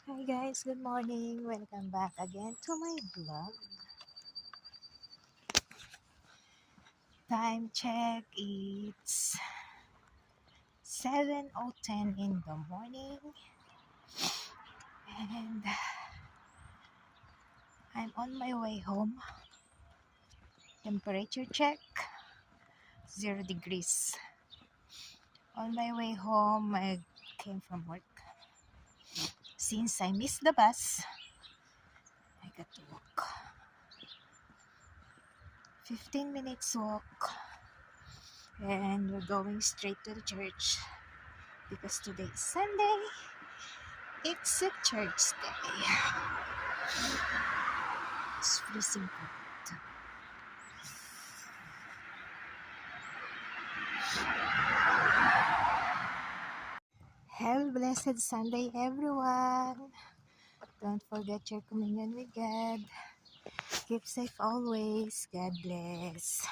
Hi guys, good morning. Welcome back again to my vlog. Time check, it's 7:10 in the morning and I'm on my way home. Temperature check, 0 degrees. On my way home, I came from work. Since I missed the bus, I got to walk. 15 minutes walk and we're going straight to the church because today is Sunday. It's a church day. It's freezing cold. Have a blessed Sunday, everyone. Don't forget your communion with God. Keep safe always. God bless.